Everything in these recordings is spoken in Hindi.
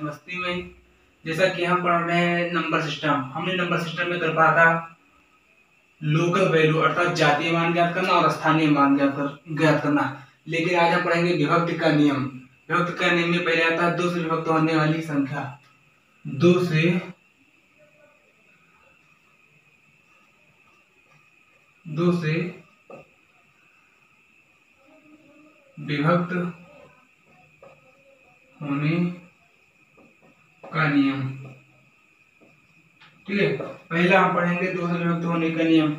मस्ती में। जैसा कि हम पढ़ रहे हैं नंबर सिस्टम, हमने नंबर सिस्टम में कर पढ़ा था लोकल वैल्यू अर्थात जातीय मान ज्ञात करना और स्थानीय मान ज्ञात करना। लेकिन आज हम पढ़ेंगे विभक्ति का नियम। विभक्ति का नियम में पहले आता है दो से विभक्त होने वाली संख्या। दो से विभक्त होने का नियम। ठीक है, पहला हम पढ़ेंगे दो से विभक्त होने का नियम।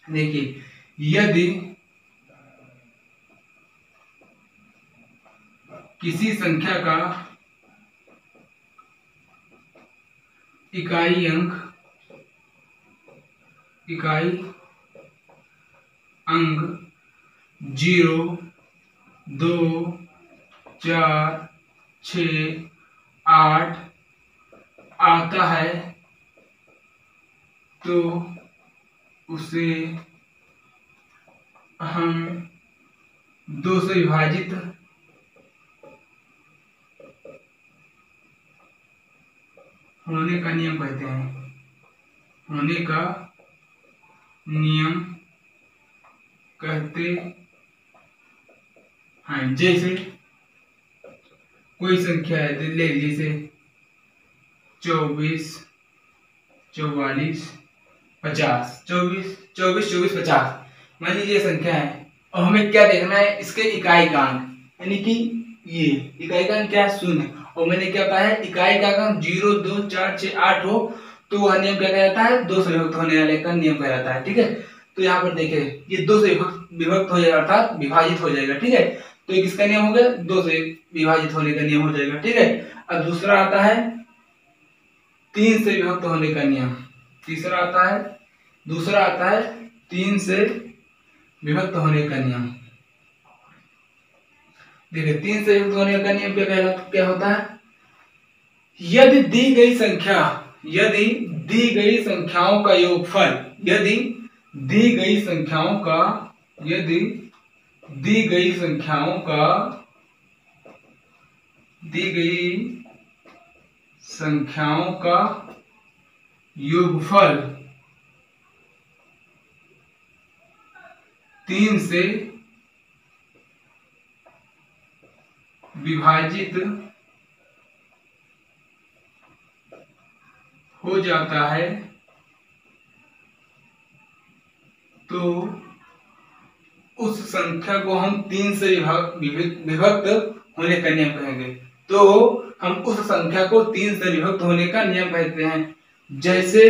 देखिए, यदि किसी संख्या का इकाई अंक 0, 2, 4, 6, 8 आता है तो उसे हम 2 से विभाजित होने का नियम कहते हैं। होने का नियम कहते हैं। जैसे कोई संख्या है, ले लीजिए 24, 44, 50। 24, 50 मान लीजिए संख्या है और हमें क्या देखना है, इसके इकाई का अंक, यानी कि ये इकाई का अंक क्या है, 0। और मैंने क्या कहा है, इकाई का अंक 0, 2, 4, 6, 8 हो तो वह नियम क्या कहलाता है, 2 से विभक्त होने वाले का नियम कहलाता है। ठीक है, तो यहाँ पर देखिए ये 2 से विभक्त हो जाएगा अर्थात विभाजित हो जाएगा। ठीक है, तो ये किसका नियम हो गया, 2 से विभाजित होने का नियम हो जाएगा। ठीक है, अब दूसरा आता है 3 से विभक्त होने का नियम। दूसरा आता है 3 से विभक्त होने का नियम। देखिए 3 से विभक्त होने का नियम क्या होता है, यदि दी गई संख्याओं का योगफल, यदि दी गई संख्याओं का योगफल 3 से विभाजित हो जाता है तो उस संख्या को हम 3 से विभक्त होने का नियम कहेंगे। तो हम उस संख्या को 3 से विभक्त होने का नियम कहते हैं। जैसे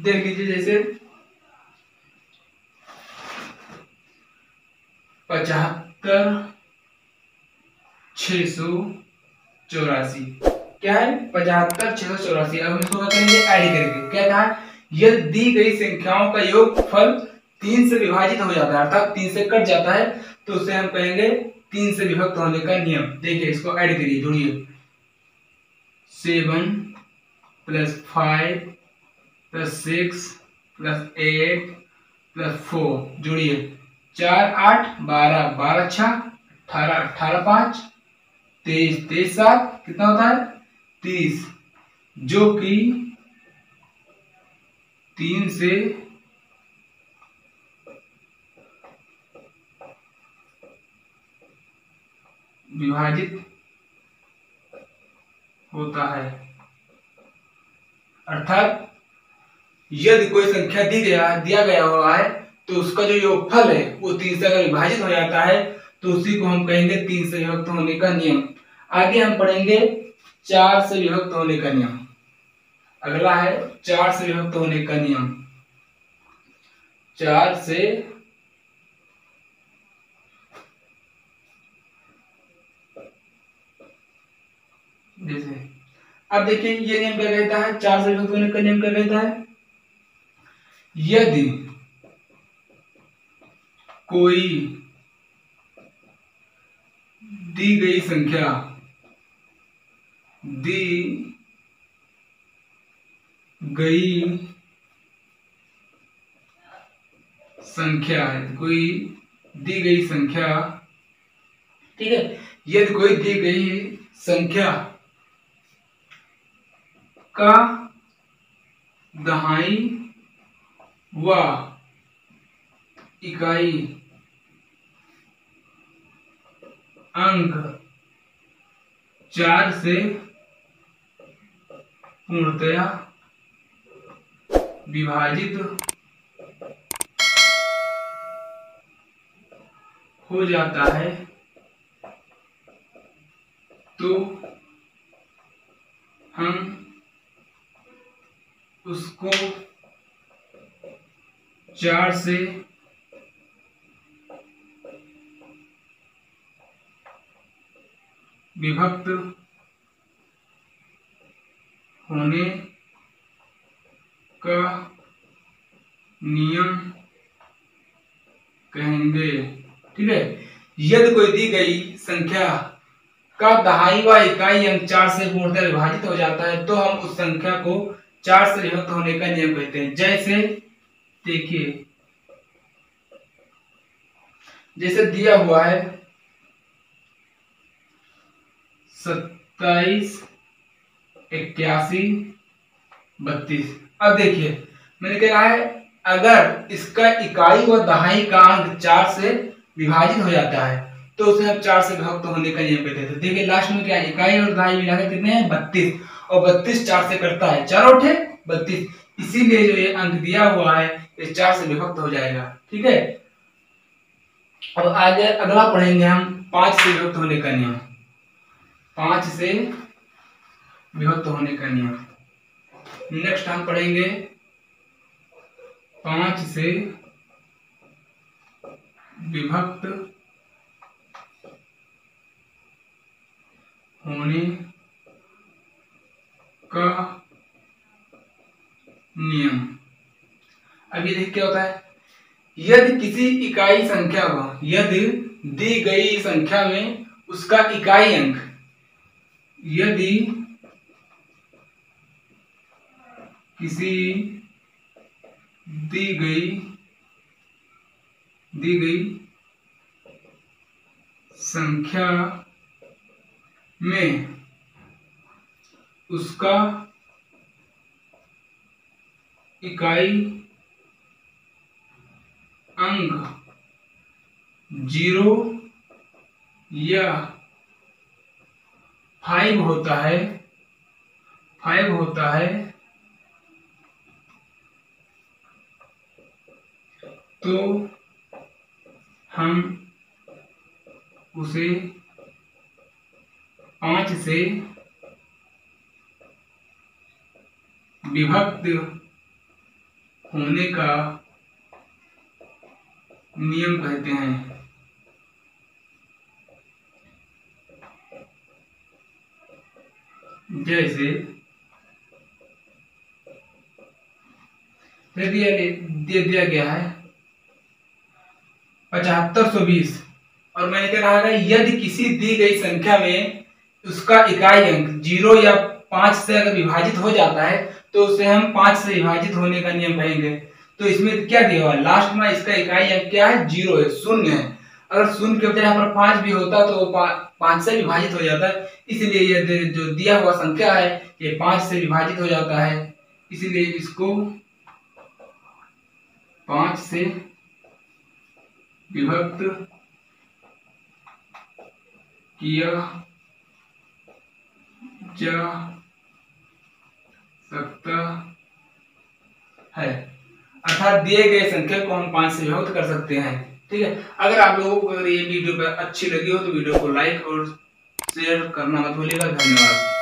देख लीजिए, जैसे 75, 684 क्या है, 75, 684। अब इसको क्या करेंगे, ऐड करेंगे। क्या कहा, यदि दी गई संख्याओं का योगफल 3 से विभाजित हो जाता है अर्थात 3 से कट जाता है तो उसे हम कहेंगे 3 से विभक्त होने का नियम। देखिए इसको ऐड करिए, जोड़िए 7 + 5 + 6 + 8 + 4 जोड़िए 4, 8, 12, 12, 6, 18, 18, 5, 23, 23, 7 कितना होता है, 30, जो कि 3 से विभाजित होता है। अर्थात यदि कोई संख्या दिया गया हुआ है तो उसका जो योगफल है वो 3 से अगर विभाजित हो जाता है तो उसी को हम कहेंगे 3 से विभक्त होने का नियम। आगे हम पढ़ेंगे 4 से विभक्त होने का नियम। अगला है 4 से विभक्त होने का नियम। 4 से जैसे अब देखिए ये नियम क्या कहता है, 4 से विभक्त होने का नियम क्या कहता है, यदि कोई दी गई संख्या है, कोई दी गई संख्या, ठीक है, यदि कोई दी गई संख्या का दहाई व इकाई अंक 4 से पूर्णतया विभाजित हो जाता है तो हम उसको 4 से विभक्त होने का नियम कहेंगे। ठीक है, यदि कोई दी गई संख्या का दहाई व इकाई अंक 4 से पूर्णतः विभाजित हो जाता है तो हम उस संख्या को 4 से विभक्त होने का नियम कहते हैं। जैसे देखिए, जैसे दिया हुआ है 27, 81, 32। अब देखिए मैंने कहा है अगर इसका इकाई व दहाई का अंक 4 से विभाजित हो जाता है तो उसे हम 4 से विभक्त होने का नियम कहते हैं। देखिए लास्ट में क्या है, इकाई और दहाई मिलाकर कितने हैं 32, और 32 4 से कटता है, 4 और 32, इसीलिए जो ये अंक दिया हुआ है ये 4 से विभक्त हो जाएगा। ठीक है, अब आगे अगला पढ़ेंगे हम 5 से विभक्त होने का नियम। 5 से विभक्त होने का नियम नेक्स्ट हम पढ़ेंगे 5 से विभक्त होने का नियम। अब ये देखिए क्या होता है, यदि किसी इकाई संख्या को, यदि दी गई संख्या में उसका इकाई अंक, यदि किसी दी गई संख्या में उसका इकाई अंक 0 या 5 होता है तो हम उसे 5 से विभक्त होने का नियम कहते हैं। जैसे दिया गया है 7520 और मैंने क्या कहा है, यदि किसी दी गई संख्या में उसका इकाई अंक 0 या 5 से अगर विभाजित हो जाता है तो उसे हम 5 से विभाजित होने का नियम कहेंगे। तो इसमें क्या दिया हुआ है, लास्ट में इसका इकाई अंक क्या है, 0 है, शून्य है। अगर शून्य के बजाय यहाँ पर 5 भी होता तो वो 5 से विभाजित हो जाता है, इसलिए ये जो दिया हुआ संख्या है ये 5 से विभाजित हो जाता है, इसलिए इसको 5 से विभक्त किया जा सकता है, अर्थात दिए गए संख्या को हम 5 से विभक्त कर सकते हैं। ठीक है, अगर आप लोगों को अगर ये वीडियो अच्छी लगी हो तो वीडियो को लाइक और शेयर करना मत भूलिएगा। धन्यवाद।